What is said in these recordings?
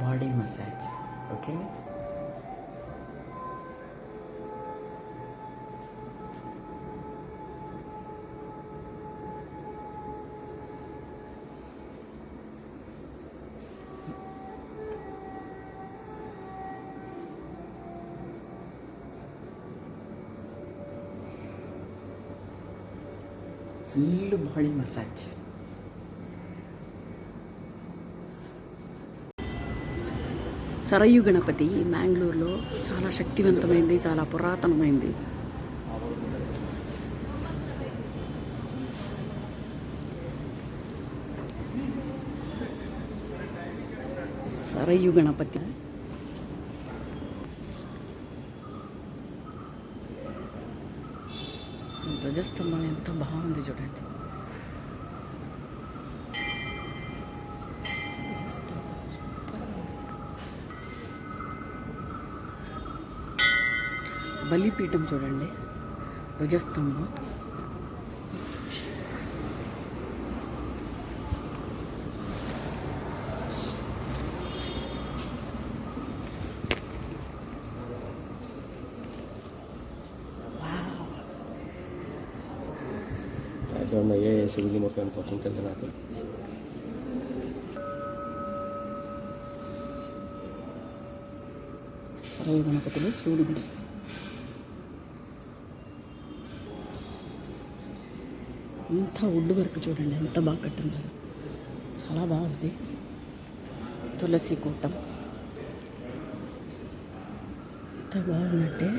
Body massage. Okay, full body massage. Sarayu Ganapati మ్యాంగ్లూరులో చాలా శక్తివంతమైంది, చాలా పురాతనమైంది. సరయు గణపతి ధ్వజస్తంభం ఎంత బాగుంది చూడండి. బలిపీఠం చూడండి, ధ్వజస్తంభం. Sebelum makan potong kalian apa? Sarayu గణపతిలో శివుడి గుడి. అంతా వుడ్ వర్క్ చూడండి, ఎంత బాగా కట్టున్నారు, చాలా బాగుంది. తులసి కూటం ఎంత బాగున్నట్టే.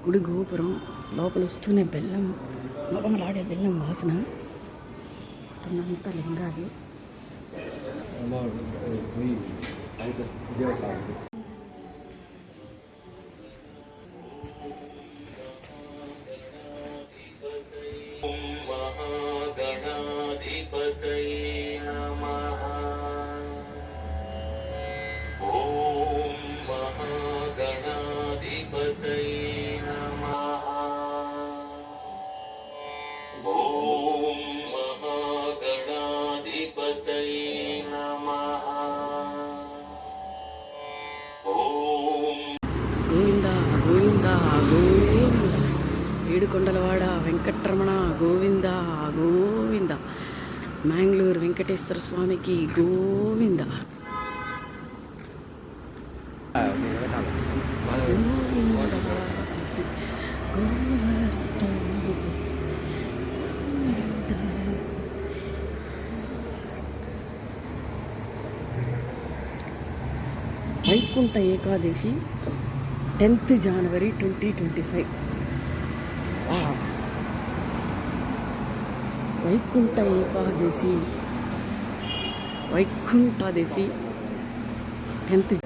గుడి గోపురం లోపల వస్తూనే బెల్లం, మగమలాడే బెల్లం వాసన. అంతా లింగాలు. ఏడుకొండలవాడ వెంకటరమణ గోవింద గోవింద. మ్యాంగ్లూరు వెంకటేశ్వర స్వామికి Govinda. Vaikuntha Ekadashi 10th January 2025. Vaikuntha Ekadashi, వైకుంఠాదశి 10th.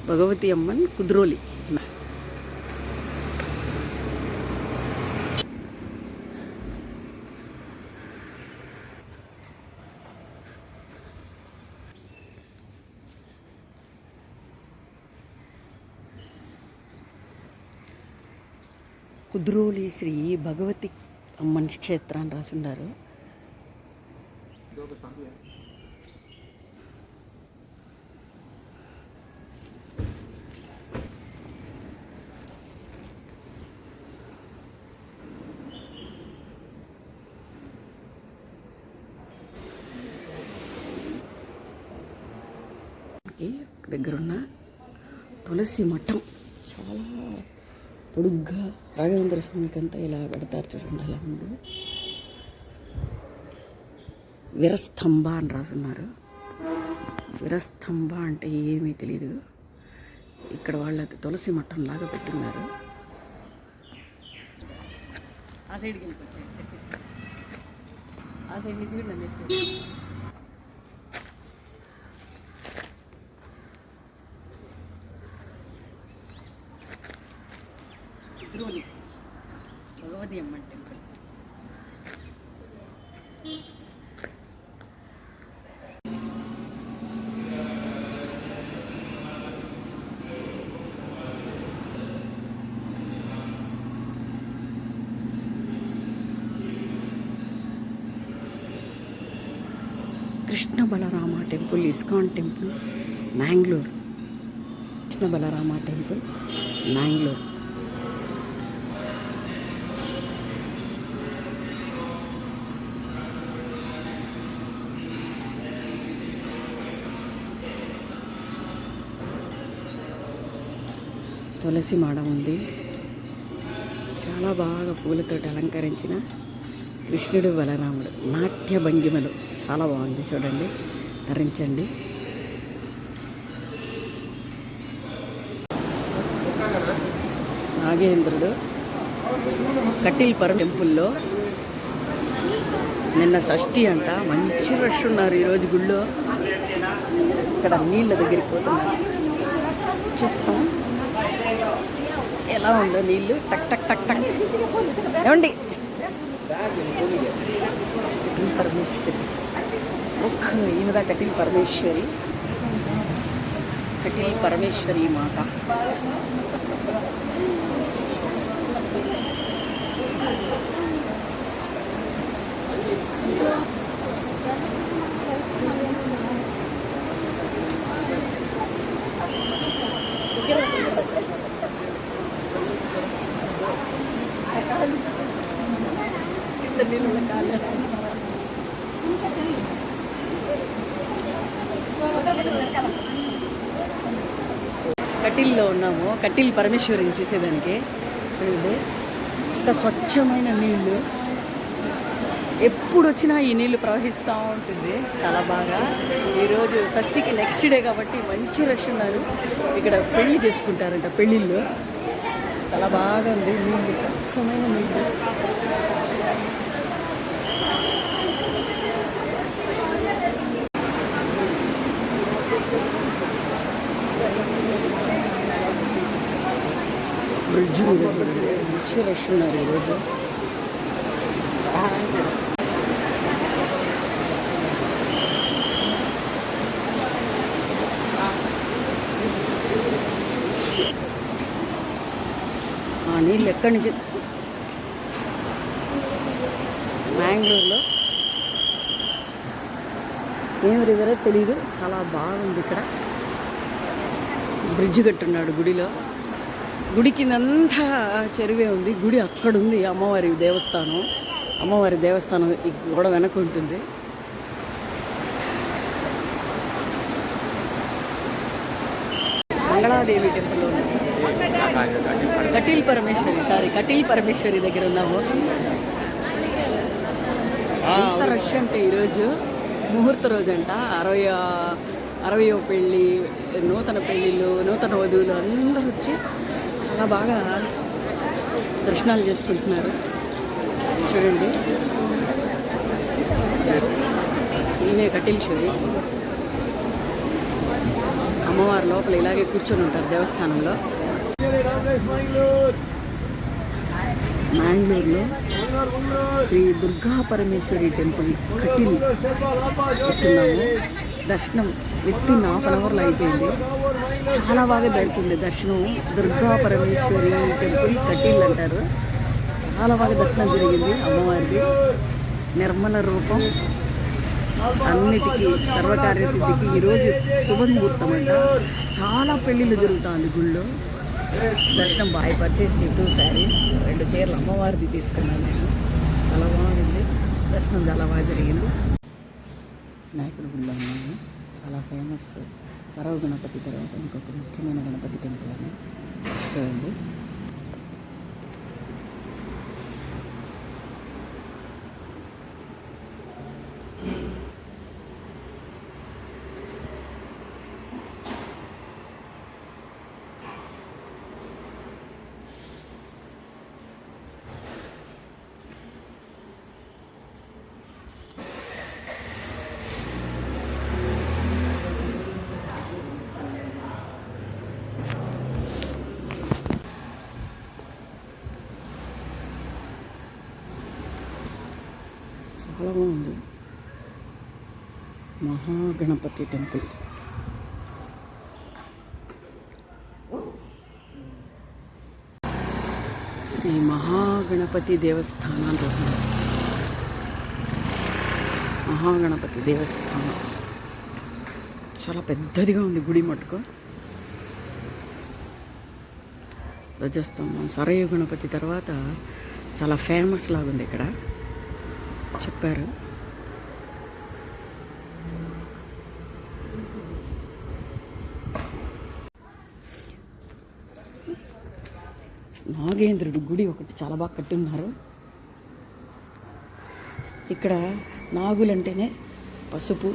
Bhagavati Amman Kudroli. Kudroli Shri Bhagavati Amman క్షేత్రాన్ని రాసుండారు. దగ్గరున్న తులసి మఠం చాలా పొడుగ్గా రాఘవేంద్ర స్వామికి అంతా ఇలా పెడతారు చూడండి. అలా ముందు వీరస్తంభ అని రాసున్నారు. వీరస్తంభ అంటే ఏమీ తెలీదు. ఇక్కడ వాళ్ళు తులసి మట్టం లాగా పెట్టున్నారు. ఆ సైడ్కి వెళ్ళిపోతాయి. ఆ సైడ్ నుంచి కూడా నన్ను Tiruvali Bhagavati Amma temple. Krishna Balarama temple, ISKCON temple, Mangalore. Krishna Balarama temple, Mangalore. తులసి మాడ ఉంది. చాలా బాగా పూలతోటి అలంకరించిన కృష్ణుడు బలరాముడు నాట్య భంగిమలు చాలా బాగుంది. చూడండి, తరించండి. నాగేంద్రుడు కటిల్పురం టెంపుల్లో నిన్న షష్ఠి అంట. మంచి రష్ ఉన్నారు ఈరోజు గుళ్ళో. ఇక్కడ నీళ్ళ దగ్గరికి పోతున్నారు. చూస్తాం ఎలా ఉందో నీళ్ళు. టక్ టక్ టక్ టక్. ఏమండి, కటిల్ పరమేశ్వరి ఈమెదా కటిల్ పరమేశ్వరి. కటిల్ పరమేశ్వరి మాత. కటిల్లో ఉన్నాము. కటిల్ పరమేశ్వరిని చూసేదానికి. చూడండి, ఇంత స్వచ్ఛమైన నీళ్ళు. ఎప్పుడు వచ్చినా ఈ నీళ్లు ప్రవహిస్తూ ఉంటుంది. చాలా బాగా. ఈరోజు షష్ఠికి నెక్స్ట్ డే కాబట్టి మంచి రష్ ఉన్నారు. ఇక్కడ పెళ్లి చేసుకుంటారంట, పెళ్ళిళ్ళు. చాలా బాగా ఉంది నీళ్ళు, స్వచ్ఛమైన నీళ్ళు. బ్రిడ్జ్ మీద మంచి రష్ ఉన్నారు ఈరోజు. ఆ నీళ్ళు ఎక్కడి నుంచి, మ్యాంగ్లూర్లో ఏం రివరో తెలీదు. చాలా బాగుంది. ఇక్కడ బ్రిడ్జ్ కట్టున్నాడు గుడిలో. గుడి కిందంతా చెరువే ఉంది. గుడి అక్కడ ఉంది. అమ్మవారి దేవస్థానం ఈ గోడ వెనక ఉంటుంది. మంగళాదేవి టెంపుల్ ఉన్నాము. కటిల్ పరమేశ్వరి దగ్గర ఉన్నాము. ఎంత రష్ అంటే ఈరోజు ముహూర్త రోజు అంట. 60వ పెళ్ళి, నూతన పెళ్ళిళ్ళు, నూతన వధువులు అందరూ వచ్చి చాలా బాగా దర్శనాలు చేసుకుంటున్నారు. చూడండి, ఈయనే కటిల్శ్వరి అమ్మవారు. లోపల ఇలాగే కూర్చొని ఉంటారు దేవస్థానంలో. మ్యాంగ్లూర్లో శ్రీ దుర్గా పరమేశ్వరి టెంపుల్ కటిల్ వచ్చిన్నాము. దర్శనం వితిన్ హాఫ్ అన్ అవర్లో అయిపోయింది. చాలా బాగా దొరికింది దర్శనం. దుర్గా పరమేశ్వరి టెంపుల్ కటిల్ అంటారు. చాలా బాగా దర్శనం జరిగింది. అమ్మవారిది నిర్మల రూపం అన్నిటికీ సర్వకార్య సిద్ధికి ఈరోజు శుభముహూర్తం అంట. చాలా పెళ్ళిళ్ళు జరుగుతుంది గుళ్ళో. దర్శనం బాగా పర్చేస్ 2 శారీస్, 2 చీరలు అమ్మవారిది తీసుకున్నాను నేను. చాలా బాగుంది. దర్శనం చాలా బాగా జరిగింది. నాయకుడు గుళ్ళో ఉన్నాను. చాలా ఫేమస్ సర్వ గణపతి తర్వాత ఇంకొక ముఖ్యమైన గణపతి టెంపుల్ అని. చూడండి, మహాగణపతి టెంపుల్. శ్రీ మహాగణపతి దేవస్థానం చూసాను. మహాగణపతి దేవస్థానం చాలా పెద్దదిగా ఉంది గుడి మటుకు. ధ్వజస్తంభం సరయు గణపతి తర్వాత చాలా ఫేమస్ లాగుంది ఇక్కడ చెప్పారు. నాగేంద్రుడు గుడి ఒకటి చాలా బాగా కట్టున్నారు. ఇక్కడ నాగులంటేనే పసుపు,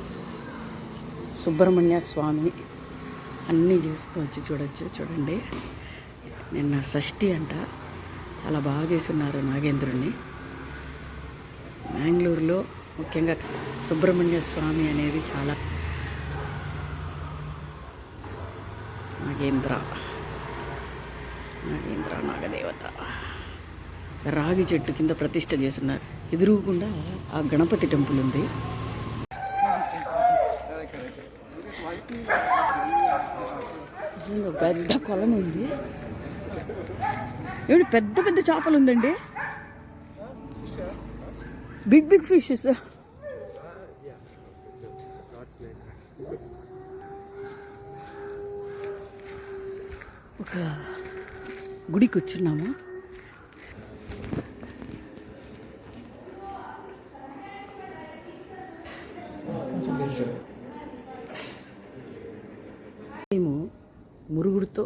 సుబ్రహ్మణ్య స్వామి అన్నీ చేసుకోవచ్చు. చూడండి, నిన్న షష్ఠి అంట, చాలా బాగా చేస్తున్నారు నాగేంద్రుడిని. మ్యాంగ్లూరులో ముఖ్యంగా సుబ్రహ్మణ్య స్వామి అనేది చాలా నాగేంద్ర నాగదేవత రాగి చెట్టు కింద ప్రతిష్ఠ చేస్తున్నారు. ఎదురుకుండా ఆ గణపతి టెంపుల్ ఉంది. పెద్ద కొలను ఉంది. ఏమిటి పెద్ద పెద్ద చేపలు ఉందండి, బిగ్ ఫిషెస్. ఒక గుడికి వచ్చున్నాము. మేము మురుగుడుతో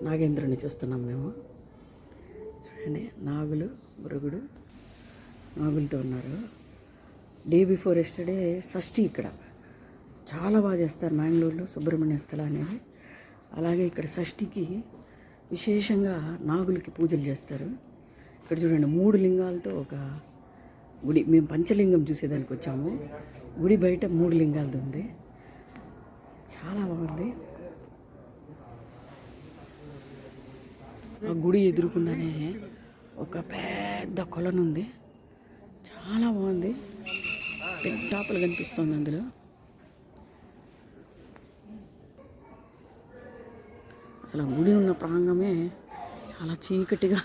నాగేంద్రుని చూస్తున్నాం. మేము చూడండి, మురుగుడు నాగులతో ఉన్నారు. డే బిఫోర్ ఎస్టర్డే షష్ఠి ఇక్కడ చాలా బాగా చేస్తారు మ్యాంగ్లూరులో సుబ్రహ్మణ్య స్థల అనేది. అలాగే ఇక్కడ షష్ఠికి విశేషంగా నాగులకి పూజలు చేస్తారు. ఇక్కడ చూడండి 3 లింగాలతో ఒక గుడి. మేము పంచలింగం చూసేదానికి వచ్చాము. గుడి బయట 3 లింగాలది ఉంది. చాలా బాగుంది. ఆ గుడి ఎదురుకుండానే ఒక పెద్ద కొలను ఉంది. చాలా బాగుంది. పెద్ద చేపలు కనిపిస్తుంది అందులో. అసలు ఆ గుడి ఉన్న ప్రాంగమే చాలా చీకటిగా.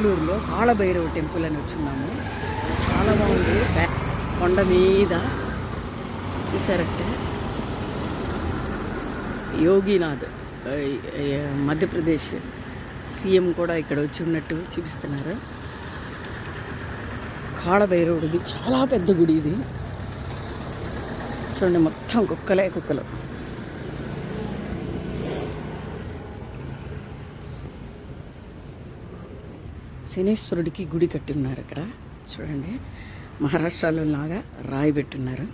బెంగళూరులో కాళభైరవ టెంపుల్ అని వచ్చున్నాము. చాలా బాగుంది. కొండ మీద చూసారంటే యోగినాథ్ మధ్యప్రదేశ్ సీఎం కూడా ఇక్కడ వచ్చి ఉన్నట్టు చూపిస్తున్నారు. కాళభైరవుడిది చాలా పెద్ద గుడి ఇది. చూడండి, మొత్తం కుక్కలు. శనీశ్వరుడికి గుడి కట్టున్నారు ఇక్కడ. చూడండి, మహారాష్ట్రలో లాగా రాయి పెట్టున్నారు.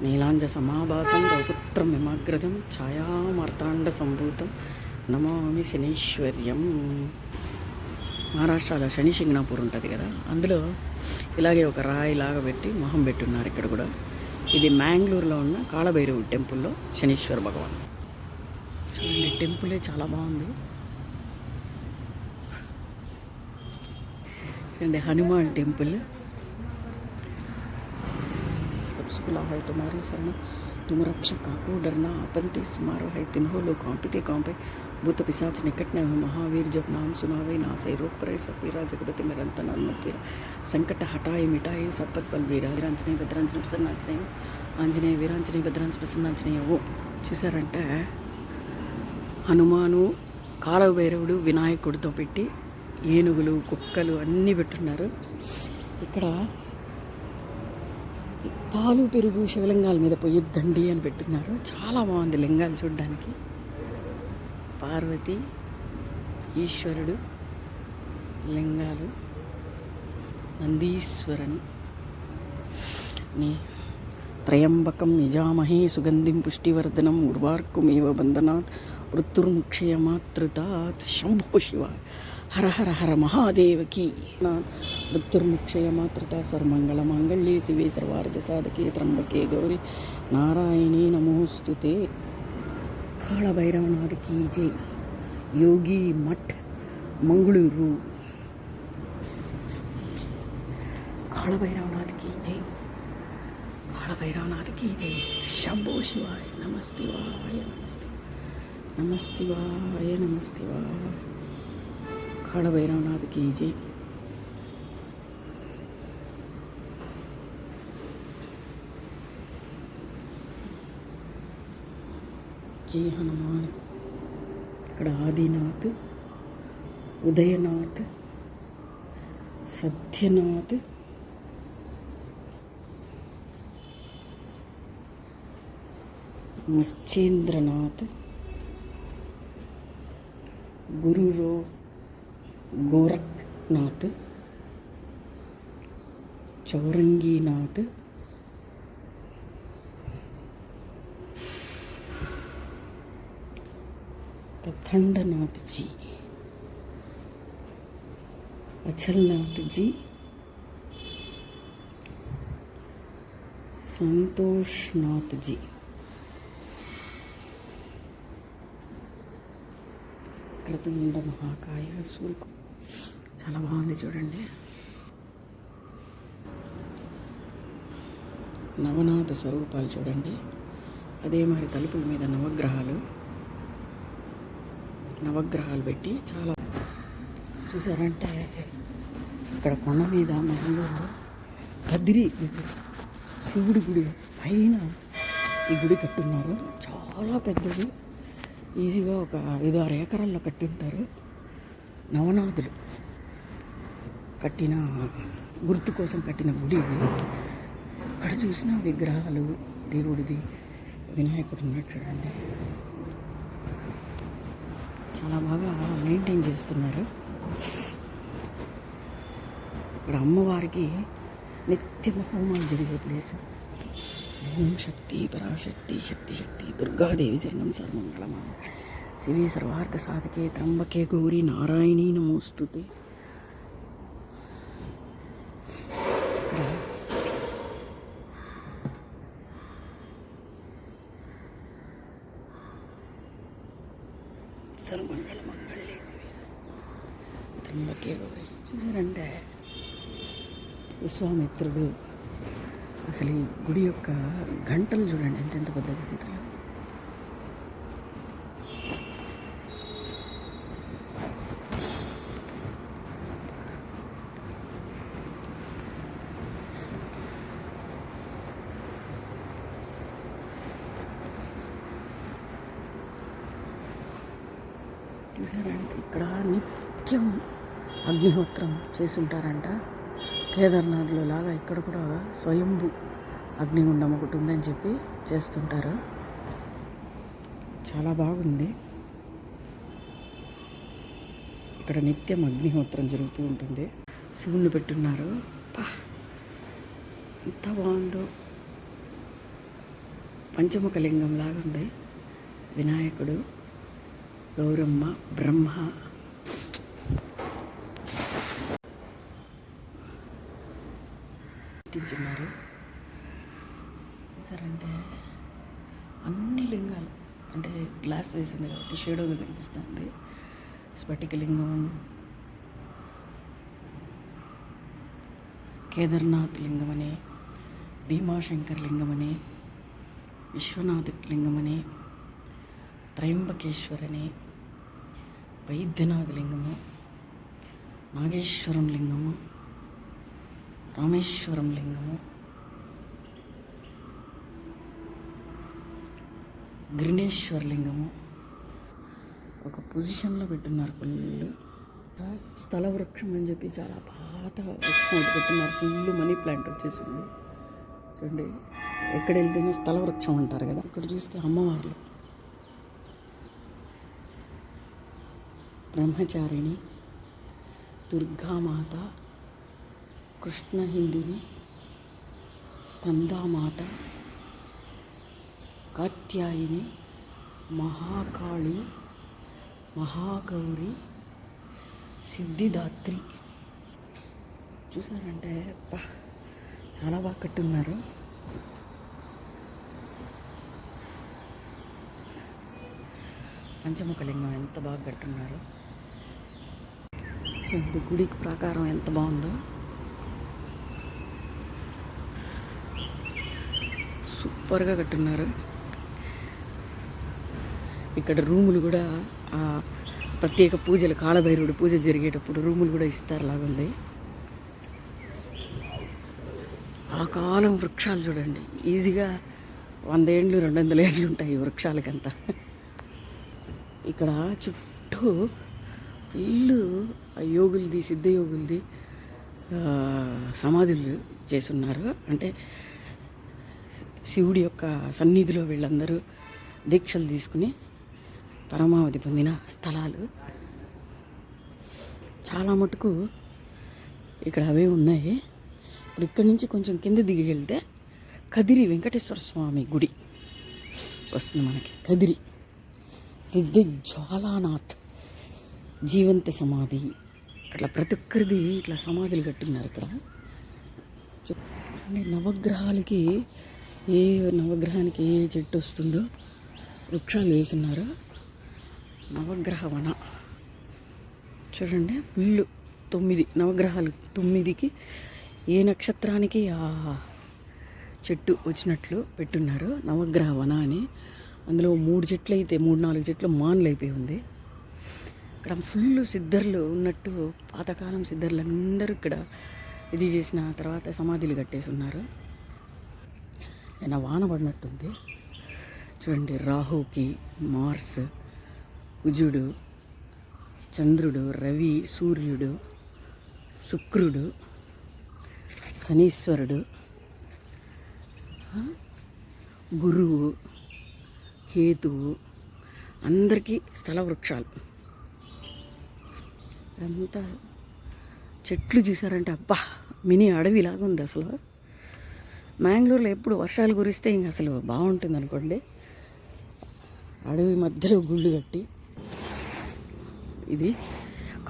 నీలాంజ సమాభాసం గౌపుత్రం హిమాగ్రజం ఛాయామార్తాండ సంభూతం నమామి శనీశ్వర్యం. మహారాష్ట్రలో శని శింగణాపూర్ ఉంటుంది కదా, అందులో ఇలాగే ఒక రాయి లాగా పెట్టి మొహం పెట్టున్నారు ఇక్కడ కూడా. ఇది మ్యాంగ్లూరులో ఉన్న కాళభైరవ టెంపుల్లో శనీశ్వర భగవాన్. చూడండి, టెంపులే చాలా బాగుంది. చూడండి, హనుమాన్ టెంపుల్. सबसे खुला है तुम्हारी शरण, तुम रक्षक काको डरना अपनते स्मारो है तिन्हो लोग कांपते कांपे भूत पिशाच निकट न हो महावीर जब नाम सुनावे नासे रोग परे सपीरा जगपति निरंतर अन्मत्वीरा संकट हटाए मिटाए सतत बलवीरा వీరాంజనేయ భద్రాంజనేయ ప్రసన్నాంజనేయ ఆంజనేయ వీరాంజనేయ భద్రాంజనేయ ప్రసన్నాంజనేయ. ఓ చూసారంటే హనుమాను కాళభైరవుడు వినాయకుడితో పెట్టి ఏనుగులు కుక్కలు అన్నీ పెట్టున్నారు. ఇక్కడ పాలు పెరుగు శివలింగాల మీద పోయొద్దండి అని పెట్టున్నారు. చాలా బాగుంది లింగాలు చూడడానికి. పార్వతి, ఈశ్వరుడు లింగాలు, నందీశ్వరుని త్రయంబకం యజామహే సుగంధిం పుష్టివర్ధనం ఉర్వార్కుమేవ బంధనాత్ మృత్యుర్ముక్షయమాతృతాత్. శంభో శివ హర హర హర మహాదేవకి. మృత్యుర్ముక్షయమాతృత సర్వమంగళ మాంగళ్యే శివే సర్వార్గ సాధకే త్రంబకే గౌరి నారాయణీ నమోస్తుతే. కాళభైరవనాథ్ కీ జై. యోగి మఠ్ మంగళూరు. కాళభైరవనాథ్ కీ జై. కాళభైరవనాథ్ కీ జై. శంభో శివాయ నమస్తివాయ నమస్తివాయ నమస్తివాయ. కాళభైరవనాథ్ కీ జై. జై హనుమాన్. ఇక్కడ ఆదినాథ్, ఉదయనాథ్, సత్యనాథ్, మత్స్యేంద్రనాథ్, గురురో గోరఖ్నాథ్, చౌరంగీనాథ్, कथंडनाथ जी, अचलनाथ जी, సంతోష్నాథ్ జీ. ఇక్కడ తుండ మహాకాయ సూర్కు చాలా బాగుంది చూడండి. నవనాథ స్వరూపాలు చూడండి. అదే మరి తలుపుల మీద నవగ్రహాలు పెట్టి చాలా చూసారంటే ఇక్కడ కొండ మీద మహిళలో కదిరి శివుడి గుడి పైన ఈ గుడి కట్టున్నారు. చాలా పెద్దది. ఈజీగా ఒక 5-6 ఎకరాల్లో కట్టి ఉంటారు. నవనాథులు కట్టిన గుర్తు కోసం కట్టిన గుడి ఇది. ఇక్కడ చూసిన విగ్రహాలు, దేవుడిది, వినాయకుడు ఉన్నాడు చూడండి. చాలా బాగా మెయింటైన్ చేస్తున్నారు. ఇక్కడ అమ్మవారికి నిత్య హోమాలు జరిగే ప్లేస్. ఓం శక్తి పరాశక్తి శక్తి శక్తి దుర్గాదేవి చరణం సర్వమంగళమా శివే సర్వార్థ సాధకే త్రంబకే గౌరీ నారాయణీ నమోస్తుతే. సర్వమంగళ మంగళ్యే శివే త్రంబకే గౌరీ. చూసారంటే విశ్వామిత్రుడు అసలు ఈ గుడి యొక్క గంటలు చూడండి, ఎంతెంత పెద్ద గంటలు. చూసారంటే ఇక్కడ నిత్యం అగ్నిహోత్రం చేసుంటారంట. కేదార్నాథ్లో లాగా ఇక్కడ కూడా స్వయంభు అగ్నిగుండం ఒకటి ఉందని చెప్పి చేస్తుంటారు. చాలా బాగుంది. ఇక్కడ నిత్యం అగ్నిహోత్రం జరుగుతూ ఉంటుంది. శివుణ్ణి పెట్టున్నారు. ఎంత బాగుందో. పంచముఖ లింగం లాగా ఉంది. వినాయకుడు, గౌరమ్మ, బ్రహ్మ. న్నారు చూసారంటే అన్ని లింగాలు అంటే గ్లాస్ వేసింది కాబట్టి షేడోగా కనిపిస్తుంది. స్ఫటికలింగం, కేదార్నాథ్ లింగమని, భీమాశంకర్ లింగమని, విశ్వనాథ్ లింగమని, త్రయంబకేశ్వరని, వైద్యనాథ్ లింగము, నాగేశ్వరం లింగము, రామేశ్వరం లింగము, గ్రినేశ్వర లింగము. ఒక పొజిషన్లో పెట్టున్నారు. ఫుల్ స్థల వృక్షం అని చెప్పి చాలా పాత వృక్షం ఒకటి పెట్టున్నారు. ఫుల్ మనీ ప్లాంట్ వచ్చేసింది. చూడండి, ఎక్కడ వెళ్తేనే స్థల వృక్షం అంటారు కదా, ఇక్కడ చూస్తే అమ్మవార్లు బ్రహ్మచారిణి, దుర్గామాత, కృష్ణహిందుని, స్కందామాత, కాత్యాయిని, మహాకాళి, మహాగౌరి, సిద్ధిదాత్రి. చూసారంటే చాలా బాగా కట్టున్నారు. పంచముఖలింగం ఎంత బాగా కట్టున్నారు. చూడండి గుడికి ప్రాకారం ఎంత బాగుందో, సూపర్గా కట్టున్నారు. ఇక్కడ రూములు కూడా ప్రత్యేక పూజలు, కాళభైరవుడు పూజ జరిగేటప్పుడు రూములు కూడా ఇస్తారు లాగుంది. ఆ కాలం వృక్షాలు చూడండి, ఈజీగా 100 ఏళ్ళు 200 ఏళ్ళు ఉంటాయి ఈ వృక్షాలకంతా. ఇక్కడ చుట్టూ ఇల్లు యోగులది, సిద్ధయోగులది సమాధులు చేసున్నారు. అంటే శివుడి యొక్క సన్నిధిలో వీళ్ళందరూ దీక్షలు తీసుకుని పరమావధి పొందిన స్థలాలు. చాలా మటుకు ఇక్కడ అవే ఉన్నాయి. ఇప్పుడు ఇక్కడి నుంచి కొంచెం కింద దిగి వెళ్తే కదిరి వెంకటేశ్వర స్వామి గుడి వస్తుంది మనకి. కదిరి సిద్ధి జ్వాలానాథ్ జీవంత సమాధి, అట్లా ప్రతి ఒక్కరిది ఇట్లా సమాధులు కట్టున్నారు ఇక్కడ. నవగ్రహాలకి ఏ నవగ్రహానికి ఏ చెట్టు వస్తుందో వృక్షాలు వేసున్నారు. నవగ్రహ వన చూడండి, వీళ్ళు 9 నవగ్రహాలు, 9కి ఏ నక్షత్రానికి ఆ చెట్టు వచ్చినట్లు పెట్టున్నారు. నవగ్రహ వన అని. అందులో 3 చెట్లు అయితే 3-4 చెట్లు మాన్లు అయిపోయి ఉంది. ఇక్కడ ఫుల్ సిద్ధర్లు ఉన్నట్టు, పాతకాలం సిద్ధర్లు అందరూ ఇక్కడ ఇది చేసిన తర్వాత సమాధులు కట్టేసి ఉన్నారు. నేను వాన పడినట్టుంది చూడండి. రాహుకి మార్స్, కుజుడు, చంద్రుడు, రవి, సూర్యుడు, శుక్రుడు, శనీశ్వరుడు, గురువు, కేతువు, అందరికీ స్థల వృక్షాలు. అంతా చెట్లు చూసారంటే అబ్బా మినీ అడవిలాగా ఉంది అసలు. మ్యాంగ్లూరులో ఎప్పుడు వర్షాలు కురిస్తే ఇంక అసలు బాగుంటుంది అనుకోండి. అడవి మధ్యలో గుళ్ళు కట్టి, ఇది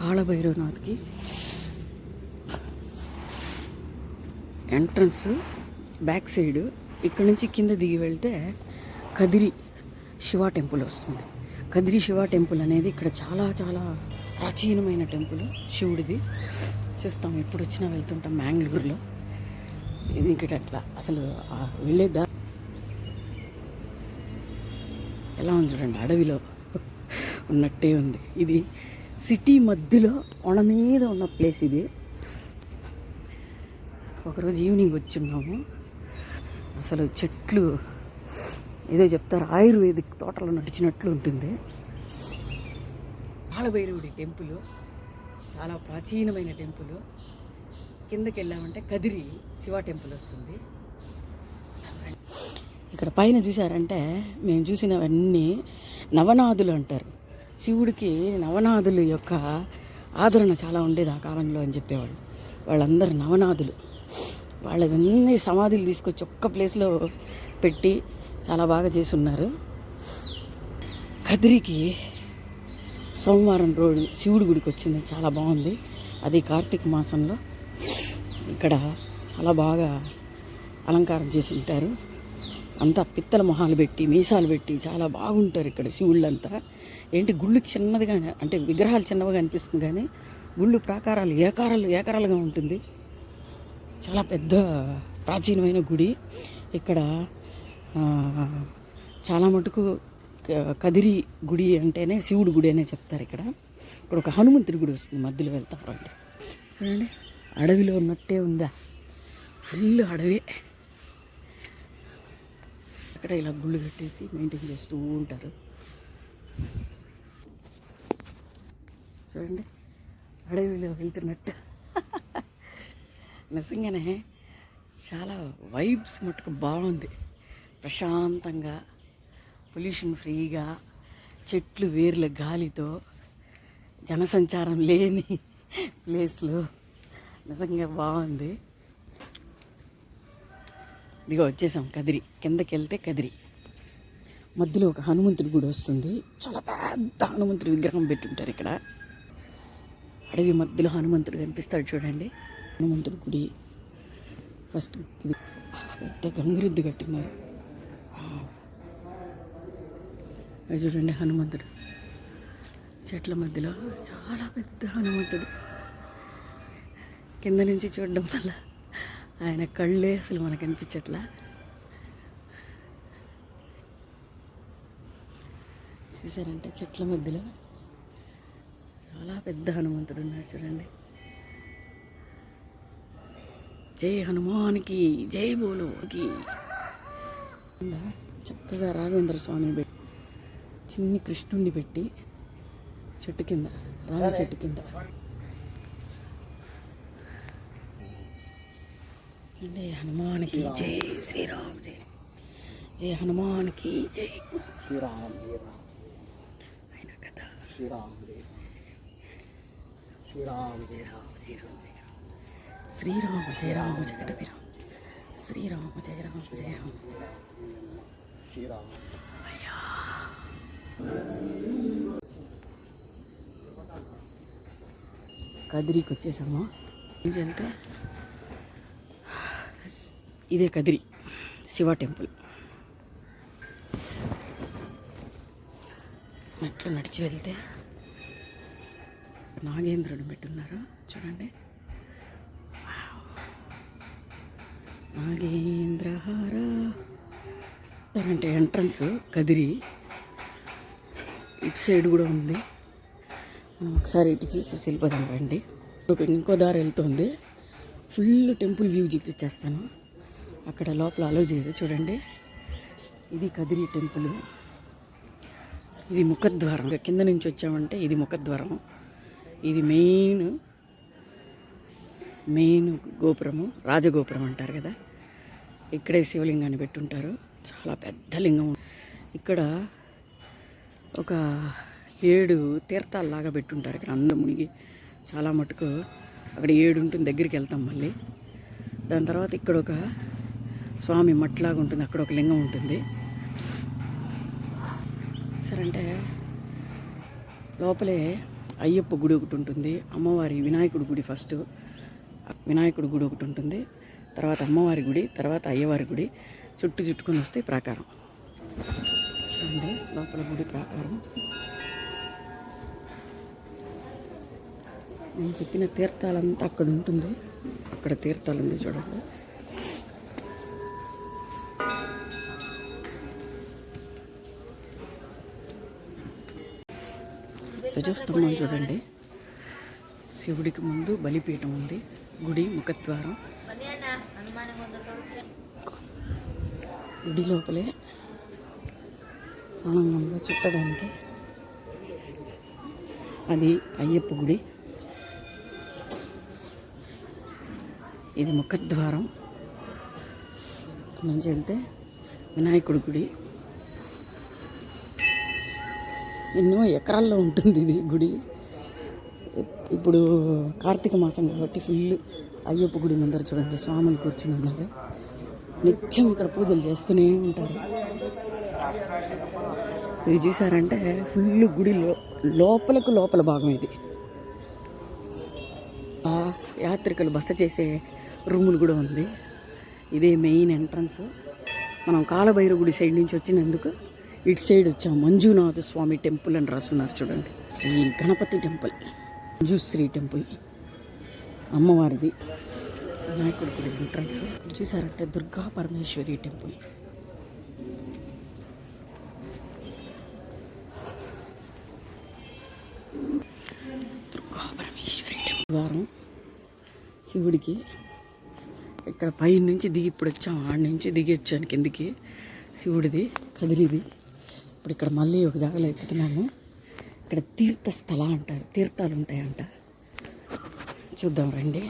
కాళభైరవనాథ్కి ఎంట్రన్స్ బ్యాక్ సైడ్. ఇక్కడ నుంచి కింద దిగి వెళ్తే కదిరి శివ టెంపుల్ వస్తుంది. కదిరి శివ టెంపుల్ అనేది ఇక్కడ చాలా చాలా ప్రాచీనమైన టెంపుల్ శివుడిది. చూస్తాం, ఎప్పుడు వచ్చినా వెళ్తుంటాం మ్యాంగ్లూరులో. ఇది ఇక్కడ అట్లా అసలు వెళ్ళేదా ఎలా ఉంది చూడండి, అడవిలో ఉన్నట్టే ఉంది. ఇది సిటీ మధ్యలో కొండ మీద ఉన్న ప్లేస్ ఇది. ఒకరోజు ఈవినింగ్ వచ్చున్నాము. అసలు చెట్లు ఏదో చెప్తారు, ఆయుర్వేదిక్ తోటలో నడిచినట్లు ఉంటుంది. కాళభైరవుడి టెంపుల్ చాలా ప్రాచీనమైన టెంపుల్. కిందకి వెళ్ళామంటే కదిరి శివ టెంపుల్ వస్తుంది. ఇక్కడ పైన చూసారంటే మేము చూసినవన్నీ నవనాథులు అంటారు. శివుడికి నవనాథుల యొక్క ఆదరణ చాలా ఉండేది ఆ కాలంలో అని చెప్పేవాళ్ళు. వాళ్ళందరూ నవనాథులు. వాళ్ళదన్నీ సమాధులు తీసుకొచ్చి ఒక్క ప్లేస్లో పెట్టి చాలా బాగా చేసున్నారు. కదిరికి సోమవారం రోజు శివుడి గుడికి వచ్చింది, చాలా బాగుంది. అది కార్తీక మాసంలో. ఇక్కడ చాలా బాగా అలంకారం చేసి ఉంటారు. అంతా పిత్తల మొహాలు పెట్టి, మీసాలు పెట్టి చాలా బాగుంటారు ఇక్కడ శివుళ్ళంతా. ఏంటి గుళ్ళు చిన్నదిగా, అంటే విగ్రహాలు చిన్నవిగా అనిపిస్తుంది కానీ గుళ్ళు ప్రాకారాలు ఏకారాలుగా ఉంటుంది. చాలా పెద్ద ప్రాచీనమైన గుడి. ఇక్కడ చాలా మటుకు కదిరి గుడి అంటేనే శివుడి గుడి అనే చెప్తారు. ఇక్కడ ఒక హనుమంతుడి గుడి వస్తుంది, మధ్యలో వెళ్తాం రండి. చూడండి, అడవిలో ఉన్నట్టే ఉందా, ఫుల్ అడవే. అక్కడ ఇలా గుళ్ళు కట్టేసి మెయింటైన్ చేస్తూ ఉంటారు. చూడండి, అడవిలో వెళ్తున్నట్టు. నిజంగానే చాలా వైబ్స్ మటుకు బాగుంది. ప్రశాంతంగా, పొల్యూషన్ ఫ్రీగా, చెట్లు వేర్ల గాలితో, జనసంచారం లేని ప్లేస్లో నిజంగా బాగుంది. ఇదిగో వచ్చేసాం కదిరి. కిందకి వెళ్తే కదిరి. మధ్యలో ఒక హనుమంతుడి గుడి వస్తుంది. చాలా పెద్ద హనుమంతుడి విగ్రహం పెట్టుంటారు ఇక్కడ. అడవి మధ్యలో హనుమంతుడు కనిపిస్తాడు చూడండి. హనుమంతుడి గుడి ఫస్ట్. ఇది పెద్ద గంగిరెద్దు కట్టినారు. అది చూడండి హనుమంతుడు చెట్ల మధ్యలో. చాలా పెద్ద హనుమంతుడు. కింద నుంచి చూడడం వల్ల ఆయన కళ్ళే అసలు మనకు అనిపించట్లా. చూసారంటే చెట్ల మధ్యలో చాలా పెద్ద హనుమంతుడు ఉన్నాడు చూడండి. జై హనుమానికి జై బోలోకి. చక్కగా రాఘవేంద్ర స్వామిని పెట్టి, చిన్ని కృష్ణుడిని పెట్టి చెట్టు కింద, రావి చెట్టు కింద అంటే హనుమానికి జై, శ్రీరామ్ జై, జై హనుమానికి జై. శ్రీరామ్ ఆయన కదా శ్రీరామ్ శ్రీరామ్ శ్రీరామ్ శ్రీరామ్ శ్రీరామ జయ రామ జగదభిరామ శ్రీరామ జయ రామ జయ రామ శ్రీరామ్. కదిరికి వచ్చేసాము. అంటే ఇదే కదిరి శివ టెంపుల్. మెట్లు నడిచి వెళ్తే నాగేంద్రుడు పెట్టున్నారు చూడండి. నాగేంద్రహార అంటే ఎంట్రన్స్ కదిరి. ఇటు సైడ్ కూడా ఉంది. మనం ఒకసారి ఇటు చూసి వెళ్ళిపోదాం రండి. ఇంకో దారి వెళ్తుంది. ఫుల్ టెంపుల్ వ్యూ చూపించేస్తాను. అక్కడ లోపల అలో చేయదు చూడండి. ఇది కదిరి టెంపుల్. ఇది ముఖద్వారం. కింద నుంచి వచ్చామంటే ఇది ముఖద్వారం. ఇది మెయిన్ గోపురము, రాజగోపురం అంటారు కదా. ఇక్కడే శివలింగాన్ని పెట్టుంటారు. చాలా పెద్ద లింగం. ఇక్కడ ఒక 7 తీర్థాలలాగా పెట్టుంటారు. ఇక్కడ అందరూ మునిగి చాలా మటుకు అక్కడ 7 ఉంటుంది. దగ్గరికి వెళ్తాం మళ్ళీ. దాని తర్వాత ఇక్కడ ఒక స్వామి మట్లాగా ఉంటుంది. అక్కడ ఒక లింగం ఉంటుంది. సరే అంటే లోపలే అయ్యప్ప గుడి ఒకటి ఉంటుంది. అమ్మవారి వినాయకుడి గుడి ఫస్ట్. వినాయకుడి గుడి ఒకటి ఉంటుంది. తర్వాత అమ్మవారి గుడి, తర్వాత అయ్యవారి గుడి. చుట్టుకొని వస్తే ప్రాకారం చూడండి. లోపల గుడి ప్రాకారం. నేను చెప్పిన తీర్థాలంతా అక్కడ ఉంటుంది. అక్కడ తీర్థాలు ఉంది చూడండి. ధ్వజస్తంభం చూడండి. శివుడికి ముందు బలిపీఠం ఉంది. గుడి ముఖద్వారం. గుడి లోపలే ఆనందంగా చుట్టడానికి అది అయ్యప్ప గుడి. ఇది ముఖద్వారం. ఇక్కడ నుంచి వెళ్తే వినాయకుడి గుడి. ఎన్నో ఎకరాల్లో ఉంటుంది ఇది గుడి. ఇప్పుడు కార్తీక మాసం కాబట్టి ఫుల్ అయ్యప్ప గుడి ముందర చూడండి స్వాములు కూర్చుని ఉన్నారు. నిత్యం ఇక్కడ పూజలు చేస్తూనే ఉంటారు. ఇది చూసారంటే ఫుల్ గుడిలో లోపల భాగం ఇది. యాత్రికులు బస చేసే రూములు కూడా ఉంది. ఇదే మెయిన్ ఎంట్రన్స్. మనం కాలభైరవ గుడి సైడ్ నుంచి వచ్చినందుకు ఇటు సైడ్ వచ్చాం. మంజునాథ స్వామి టెంపుల్ అని రాస్తున్నారు చూడండి. శ్రీ గణపతి టెంపుల్, మంజుశ్రీ టెంపుల్ అమ్మవారిది. వినాయకుడి గుడి ఎంట్రన్స్. చూసారంటే దుర్గా పరమేశ్వరి టెంపుల్. దుర్గా పరమేశ్వరి టెంపుల్ ద్వారం శివుడికి. ఇక్కడ పై నుంచి దిగి ఇప్పుడు వచ్చాము. ఆడ నుంచి దిగి వచ్చాను కిందికి. శివుడిది కదిరిది. ఇప్పుడు ఇక్కడ మళ్ళీ ఒక జాగాలో ఎక్కుతున్నాము. ఇక్కడ తీర్థస్థల అంటారు. తీర్థాలు ఉంటాయంట. చూద్దాం రండి.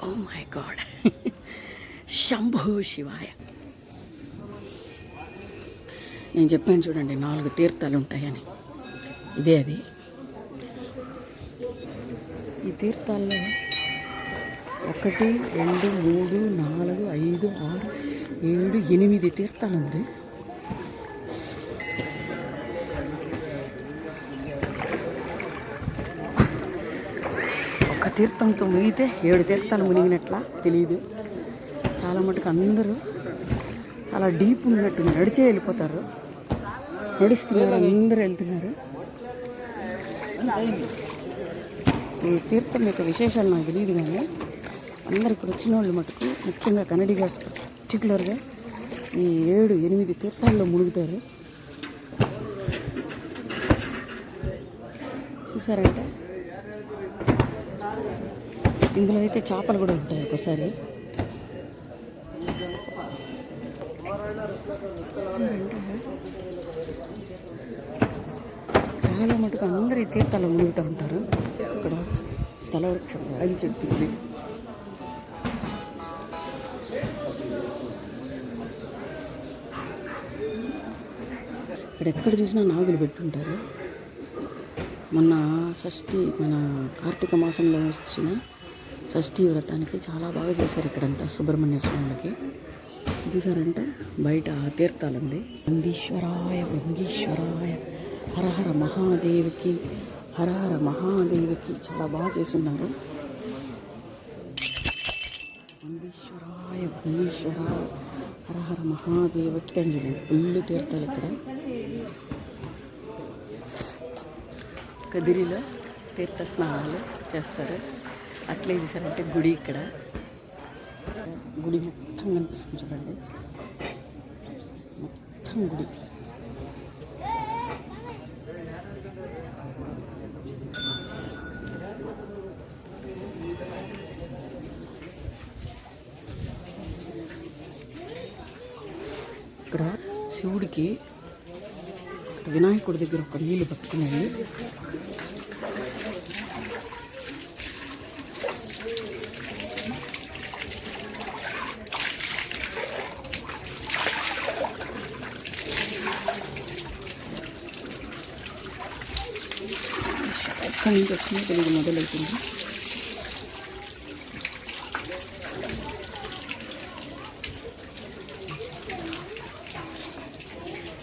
Oh my God. శంభో శివాయ. నేను చెప్పాను చూడండి 4 తీర్థాలు ఉంటాయని, ఇదే అది. ఈ తీర్థాల్లో 1 2 3 4 5 6 7 8 తీర్థాలు ఉంది. ఒక తీర్థంతో మునిగితే 7 తీర్థాలు మునిగినట్లా తెలియదు. చాలా మటుకు అందరూ చాలా డీప్ ఉన్నట్టు నడిచే వెళ్ళిపోతారు. నడుస్తున్నారు, అందరూ వెళ్తున్నారు. ఈ తీర్థం యొక్క విశేషాలు నాకు తెలియదు, కానీ అందరు ఇక్కడ వచ్చిన వాళ్ళు మటుకు ముఖ్యంగా కన్నడిగాస్ పర్టికులర్గా ఈ 7 8 తీర్థాల్లో మునుగుతారు. చూసారంటే ఇందులో అయితే చేపలు కూడా ఉంటాయి. ఒకసారి చాలా మటుకు అందరు ఈ తీర్థాల్లో మునుగుతూ ఉంటారు. ఇక్కడ స్థలవృక్షం రాగి చెట్టు ఉంది. ఇక్కడ ఎక్కడ చూసినా నాగులు పెట్టుంటారు. మొన్న మన కార్తీక మాసంలో వచ్చిన షష్ఠీ వ్రతానికి చాలా బాగా చేశారు ఇక్కడంతా సుబ్రహ్మణ్య స్వామికి. చూసారంటే బయట తీర్థాలు ఉంది. నందీశ్వరాయ భృంగీశ్వరాయ హరహర మహాదేవికి హరహర మహాదేవికి చాలా బాగా చేస్తున్నారు. నందీశ్వరాయ భృంగీశ్వరాయ హరహర మహాదేవికి అంజలి ఫుల్ తీర్థాలు ఇక్కడ. కదిరిలో తీర్థ స్నానాలు చేస్తారు. అట్లే చేశారంటే గుడి, ఇక్కడ గుడి మొత్తం కనిపిస్తుంది చూడండి, మొత్తం గుడి. ఇక్కడ శివుడికి వినాయకుడి దగ్గర ఒక నీళ్ళు పట్టుకునేది. ఎక్కడి నుంచి వచ్చినా తెలియదు, మొదలవుతుంది.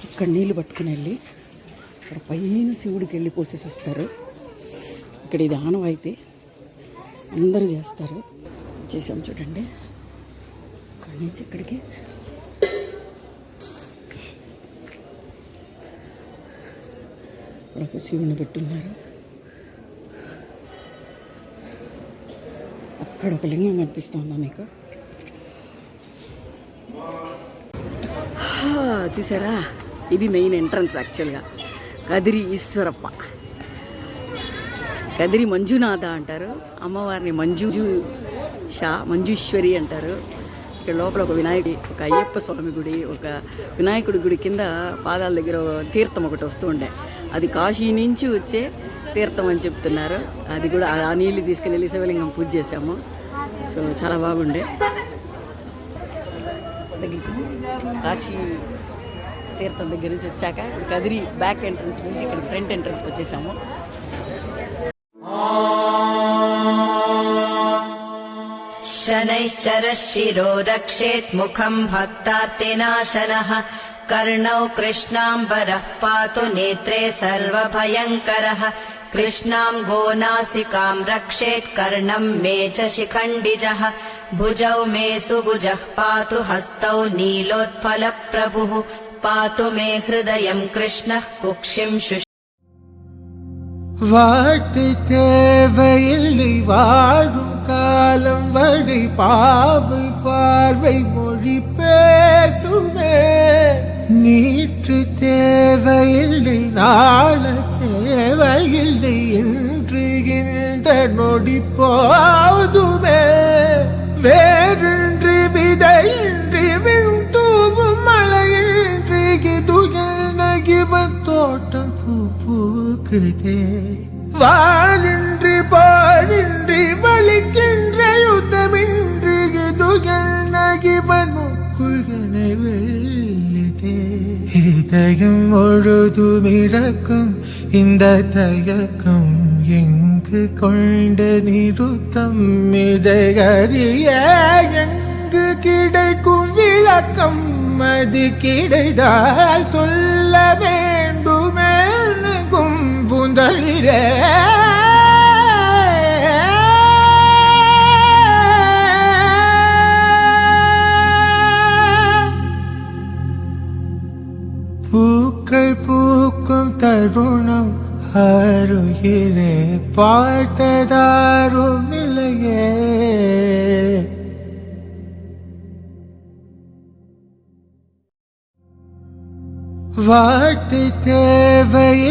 ఇక్కడ నీళ్ళు పట్టుకుని వెళ్ళి ఇక్కడ పైన శివుడికి వెళ్ళి పోసేసి వస్తారు. ఇక్కడ ఇది ఆనవాయితీ, అందరూ చేస్తారు. చేసాం చూడండి, ఇక్కడి నుంచి ఇక్కడికి ఇక్కడ ఒక శివుని పెట్టున్నారు. అక్కడ ఒక లింగం కనిపిస్తుందా మీకు? చూసారా, ఇది మెయిన్ ఎంట్రన్స్. యాక్చువల్గా కదిరి ఈశ్వరప్ప, కదిరి మంజునాథ అంటారు అమ్మవారిని, మంజుశ్వరి అంటారు. ఇక్కడ లోపల ఒక వినాయకుడి, ఒక అయ్యప్ప స్వామి గుడి, ఒక వినాయకుడి గుడి కింద పాదాల దగ్గర తీర్థం ఒకటి వస్తూ ఉండే, అది కాశీ నుంచి వచ్చే తీర్థం అని చెప్తున్నారు. అది కూడా ఆ నీళ్ళు తీసుకుని వెళ్ళి శివలింగం పూజ చేసాము. సో చాలా బాగుండే. కాశీ తీర్థం దగ్గర నుంచి వచ్చాక కదిరి బ్యాక్ ఎంట్రన్స్ నుంచి ఇక్కడ ఫ్రంట్ ఎంట్రన్స్కి వచ్చేసాము. शनैश्चरः शिरो रक्षेत् मुखम् भक्तार्तिनाशनः कर्णौ कृष्णाम्बरः पातु नेत्रे सर्वभयङ्करः कृष्णाम् गोनासिकाम् रक्षेत् कर्णम् मे च शिखण्डिजः भुजौ मे सुभुजः पातु हस्तौ नीलोत्पलप्रभुः पातु मे हृदयम् कृष्णः कुक्षिम् வாட்டு தேவையில்லை வாழும் காலம் வழி பாவு பார்வை மொழி பேசுமே நீற்று தேவையில்லை நாள தேவையில்லை இன்று இந்த நொடி போதுமே வேறென்று விதையின்றி விண் தூவும் மழையின்றி இது என்ன இவன் தோட்டம் பூ பூக்குதே வானின்றி போரின்றி வலிக்கின்ற யுத்தமின்றி இது என்ன இவனுக்குள் என வெல்லுதே இதயம் முழுதுமிழக்கும் இந்த தயக்கம் எங்கு கொண்ட நிறுத்தம் இதையறிய எங்கு கிடைக்கும் விளக்கம் அது கிடைத்தால் சொல்ல வேண்டுமே கும்புந்தளிரே பூக்கள் பூக்கும் தருணம் அருகிலே பார்த்ததாரும் இல்லையே வார்த்தை தேவையில்